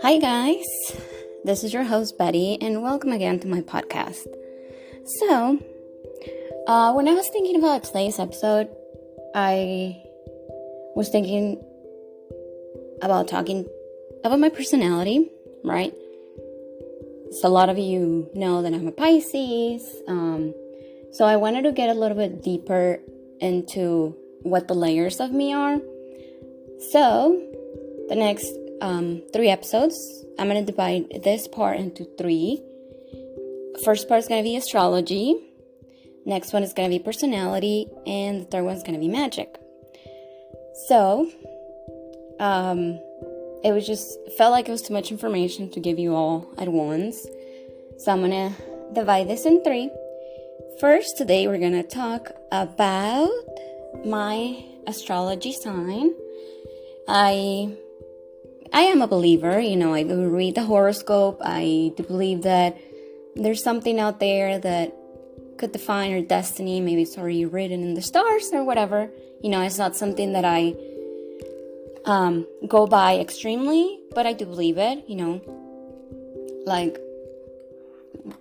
Hi guys, this is your host Betty and welcome again to my podcast. So, when I was thinking about today's episode, I was thinking about talking about my personality, right? So a lot of you know that I'm a Pisces, so I wanted to get a little bit deeper into what the layers of me are. So, the next 3 episodes, I'm going to divide this part into 3. First part is going to be astrology. Next one is going to be personality. And the third one is going to be magic. So, felt like it was too much information to give you all at once. So I'm going to divide this in 3. First, today we're going to talk about my astrology sign. I am a believer, I do read the horoscope. I do believe that there's something out there that could define our destiny. Maybe it's already written in the stars or whatever. It's not something that I go by extremely, but I do believe it, like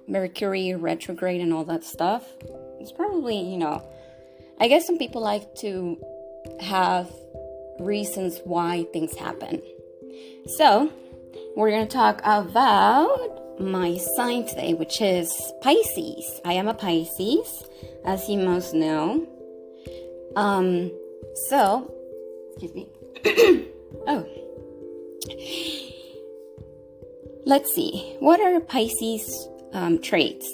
Mercury retrograde and all that stuff. It's probably, I guess some people like to have reasons why things happen. So, we're going to talk about my sign today, which is Pisces. I am a Pisces, as you most know. Excuse me. Oh. Let's see. What are Pisces traits?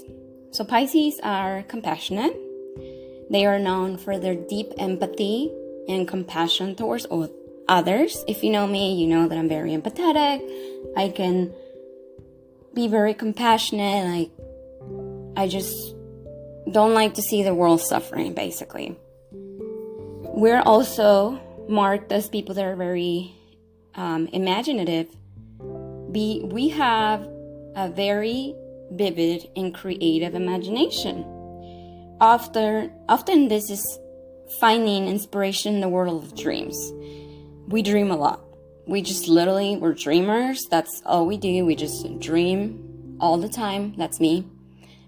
So, Pisces are compassionate. They are known for their deep empathy and compassion towards others. If you know me, you know that I'm very empathetic. I can be very compassionate. I just don't like to see the world suffering, basically. We're also marked as people that are very imaginative. We have a very vivid and creative imagination. Often this is finding inspiration in the world of dreams. We dream a lot. We're dreamers. That's all we do. We just dream all the time. That's me.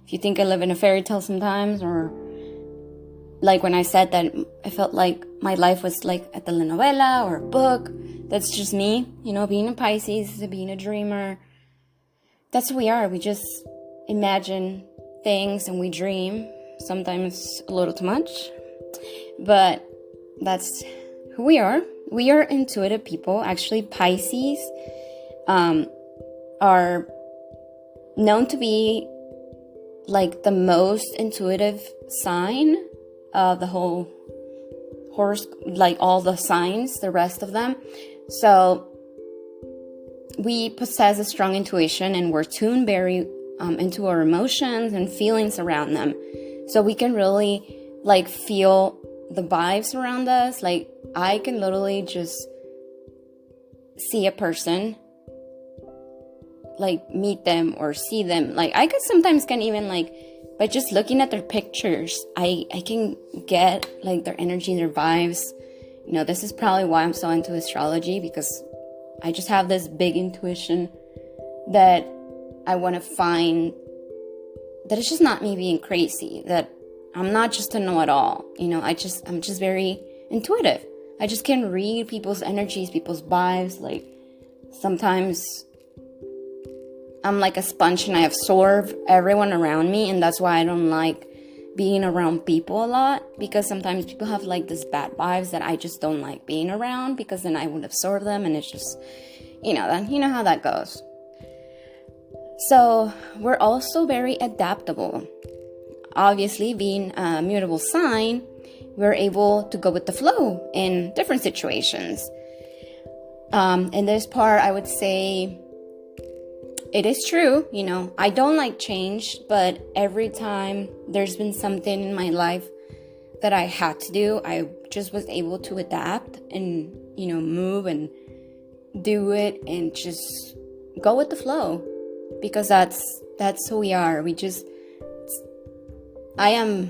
If you think I live in a fairy tale sometimes, or like when I said that I felt like my life was like a telenovela or a book, that's just me, being a Pisces, being a dreamer. That's who we are. We just imagine things and we dream, sometimes a little too much, but that's who we are. We are intuitive people. Actually, Pisces are known to be like the most intuitive sign of the whole horoscope, like all the signs, the rest of them. So we possess a strong intuition and we're tuned very into our emotions and feelings around them. So we can really feel the vibes around us. I can literally just see a person, meet them or see them. I could sometimes can even by just looking at their pictures, I can get their energy, their vibes. This is probably why I'm so into astrology, because I just have this big intuition that I want to find that it's just not me being crazy, that I'm not just a know-it-all. I'm just very intuitive. I just can read people's energies, people's vibes. Sometimes I'm like a sponge and I absorb everyone around me, and that's why I don't like being around people a lot, because sometimes people have this bad vibes that I just don't like being around, because then I would absorb them, and it's just, you know how that goes. So we're also very adaptable. Obviously, being a mutable sign, we're able to go with the flow in different situations. In this part, I would say it is true, I don't like change, but every time there's been something in my life that I had to do, I just was able to adapt and, move and do it and just go with the flow, because that's who we are. I am,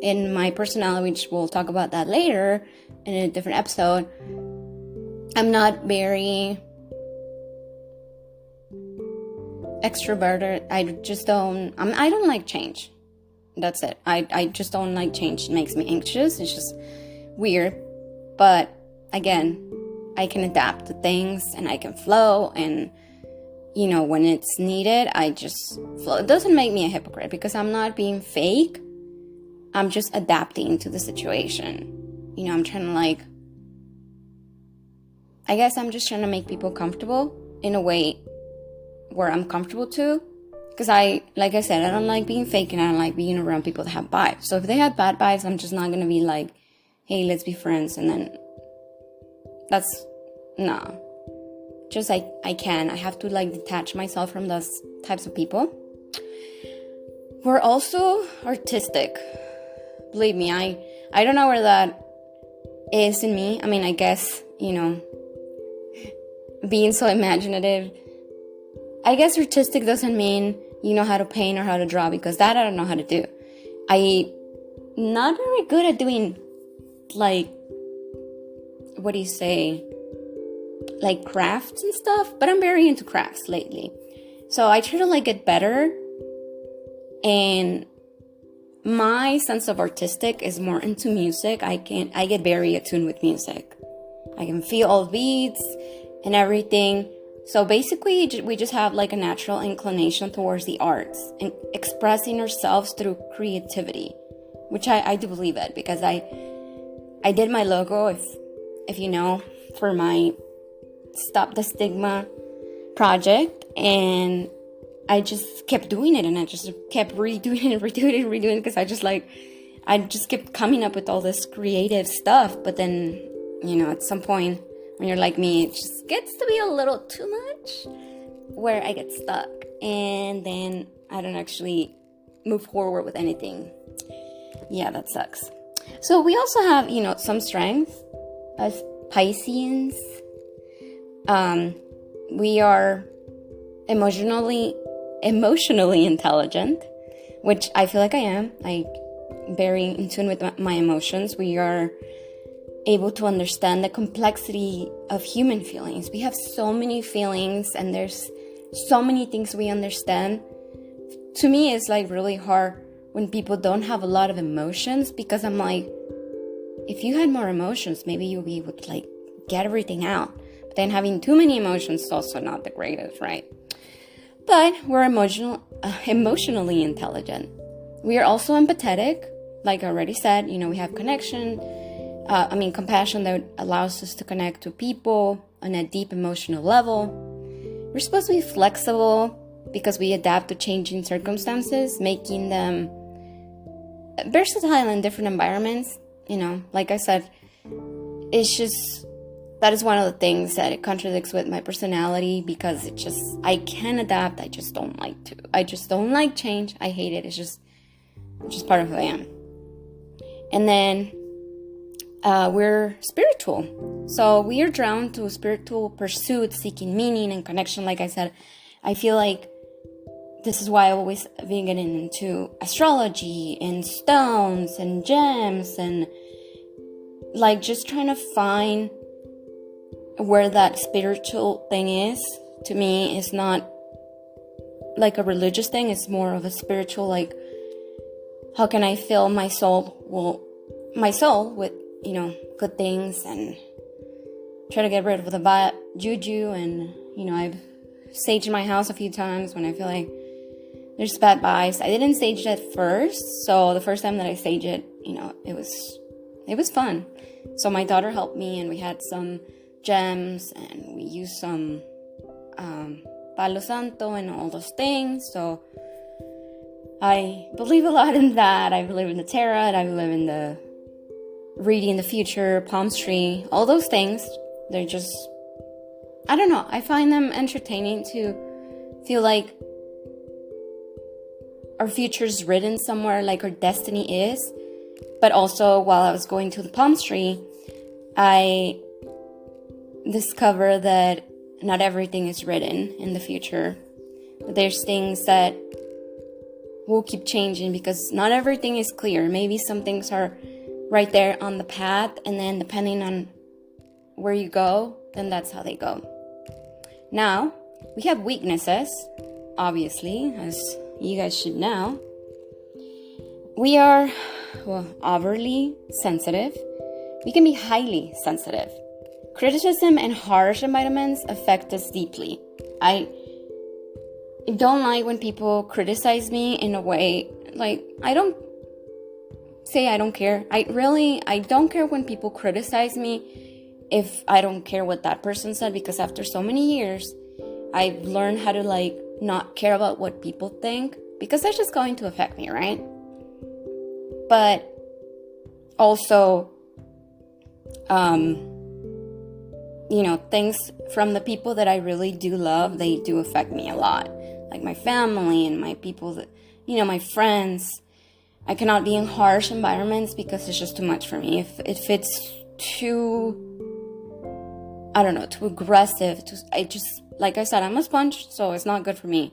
in my personality, which we'll talk about that later, in a different episode, I'm not very extroverted. I don't like change. That's it. I just don't like change. It makes me anxious. It's just weird. But again, I can adapt to things and I can flow, and when it's needed, I just flow. It doesn't make me a hypocrite because I'm not being fake. I'm just adapting to the situation. I'm trying to I guess I'm just trying to make people comfortable in a way where I'm comfortable too. Because like I said, I don't like being fake and I don't like being around people that have vibes. So if they have bad vibes, I'm just not going to be like, hey, let's be friends. And then no. Just I have to detach myself from those types of people. We're also artistic. Believe me, I don't know where that is in me. I mean, I guess, being so imaginative. I guess artistic doesn't mean you know how to paint or how to draw, because that I don't know how to do. I'm not very good at doing, what do you say? Crafts and stuff, but I'm very into crafts lately. So I try to get better, and my sense of artistic is more into music. I get very attuned with music. I can feel all the beats and everything. So basically we just have a natural inclination towards the arts and expressing ourselves through creativity, which I do believe it, because I did my logo, if you know, for my Stop the Stigma project, and I just kept doing it, and I just kept redoing it because I just kept coming up with all this creative stuff. But then, at some point when you're like me, it just gets to be a little too much, where I get stuck, and then I don't actually move forward with anything. Yeah, that sucks. So we also have, some strengths as Pisceans. We are emotionally intelligent, which I feel like I am. Very in tune with my emotions. We are able to understand the complexity of human feelings. We have so many feelings, and there's so many things we understand. To me, it's really hard when people don't have a lot of emotions, because I'm like, if you had more emotions, maybe you'll be able to get everything out. But then having too many emotions is also not the greatest, right? But we're emotionally intelligent. We are also empathetic. Like I already said, we have connection. Compassion that allows us to connect to people on a deep emotional level. We're supposed to be flexible because we adapt to changing circumstances, making them versatile in different environments. Like I said, it's just, that is one of the things that it contradicts with my personality, because I can adapt. I just don't like to. I just don't like change. I hate it. It's just part of who I am. And then we're spiritual. So we are drawn to spiritual pursuits, seeking meaning and connection. Like I said, I feel like this is why I've always been getting into astrology and stones and gems, and just trying to find where that spiritual thing is. To me, it's not a religious thing. It's more of a spiritual, how can I fill my soul with, good things, and try to get rid of the bad juju. And, I've saged my house a few times when I feel like there's bad vibes. I didn't sage it at first. So the first time that I saged it, it was fun. So my daughter helped me, and we had some gems, and we used some Palo Santo and all those things. So I believe a lot in that. I believe in the tarot. I believe in the reading the future, palmistry, all those things. They're just, I don't know. I find them entertaining to feel like our future's written somewhere, our destiny is. But also, while I was going to the palmistry, I discovered that not everything is written in the future. There's things that will keep changing, because not everything is clear. Maybe some things are right there on the path, and then depending on where you go, then that's how they go. Now, we have weaknesses, obviously, as you guys should know. We are, overly sensitive. We can be highly sensitive. Criticism and harsh environments affect us deeply. I don't like when people criticize me in a way, like, I don't say I don't care. I don't care when people criticize me if I don't care what that person said, because after so many years, I've learned how to, like, not care about what people think, because that's just going to affect me, right? But also, things from the people that I really do love, they do affect me a lot. Like my family and my people that, my friends. I cannot be in harsh environments because it's just too much for me. If it's too, too aggressive, like I said, I'm a sponge, so it's not good for me.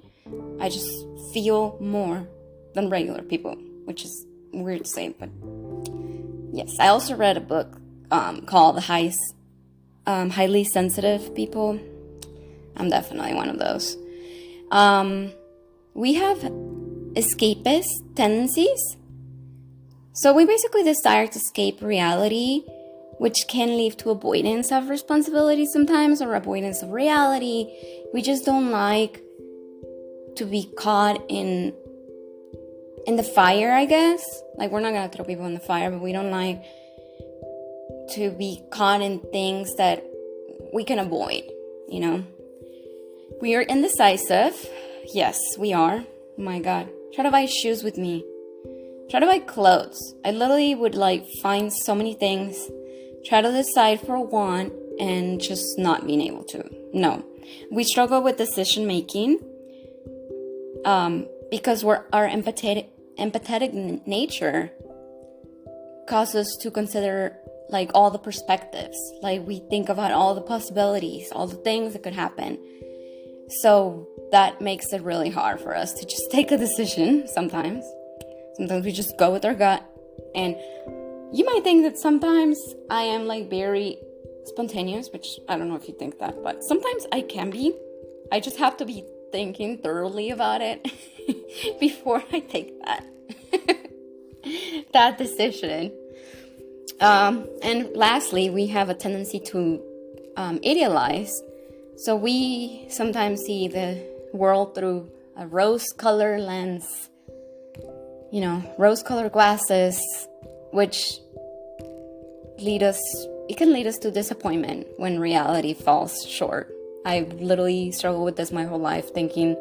I just feel more than regular people, which is weird to say, but yes. I also read a book called Highly Sensitive People. I'm definitely one of those. We have escapist tendencies. So we basically desire to escape reality, which can lead to avoidance of responsibility sometimes, or avoidance of reality. We just don't like to be caught in the fire, I guess. Like, we're not gonna throw people in the fire, but we don't like to be caught in things that we can avoid, We are indecisive. Yes, we are. Oh my God. Try to buy shoes with me. Try to buy clothes. I literally would, find so many things, try to decide for one, and just not being able to. No. We struggle with decision making because our empathetic nature causes us to consider, all the perspectives. We think about all the possibilities, all the things that could happen. So that makes it really hard for us to just take a decision sometimes. Sometimes we just go with our gut. And you might think that sometimes I am, very spontaneous, which I don't know if you think that, but sometimes I can be. I just have to be thinking thoroughly about it before I take that decision. And lastly, we have a tendency to idealize. So we sometimes see the world through a rose-colored lens, rose-colored glasses, which can lead us to disappointment when reality falls short. I've literally struggled with this my whole life, thinking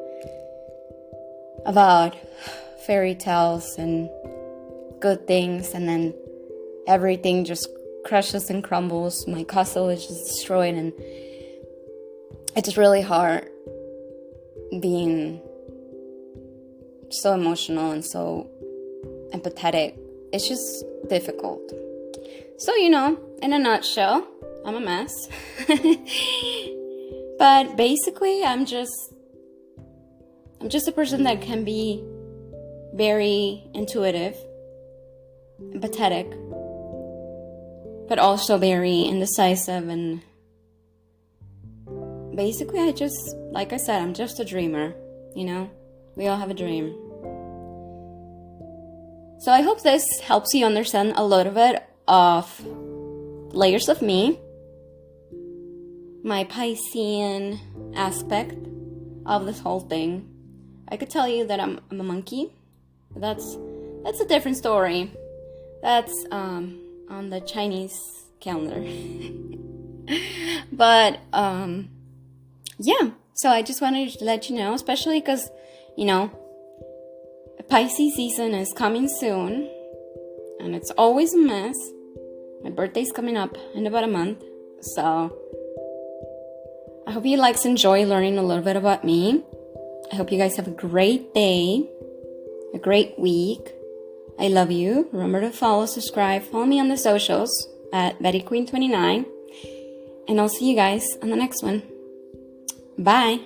about fairy tales and good things, and then everything just crushes and crumbles. My castle is just destroyed, and it's really hard being so emotional and so empathetic. It's just difficult. So, in a nutshell, I'm a mess. But basically, I'm just a person that can be very intuitive, empathetic, but also very indecisive, and basically like I said, I'm just a dreamer, We all have a dream. So I hope this helps you understand a little bit of layers of me, my Piscean aspect of this whole thing. I could tell you that I'm a monkey, but that's a different story. That's on the Chinese calendar. But yeah, so I just wanted to let you know, especially because, Pisces season is coming soon, and it's always a mess. My birthday's coming up in about a month, so I hope you enjoy learning a little bit about me. I hope you guys have a great day, a great week. I love you. Remember to follow me on the socials at BettyQueen29, and I'll see you guys on the next one. Bye.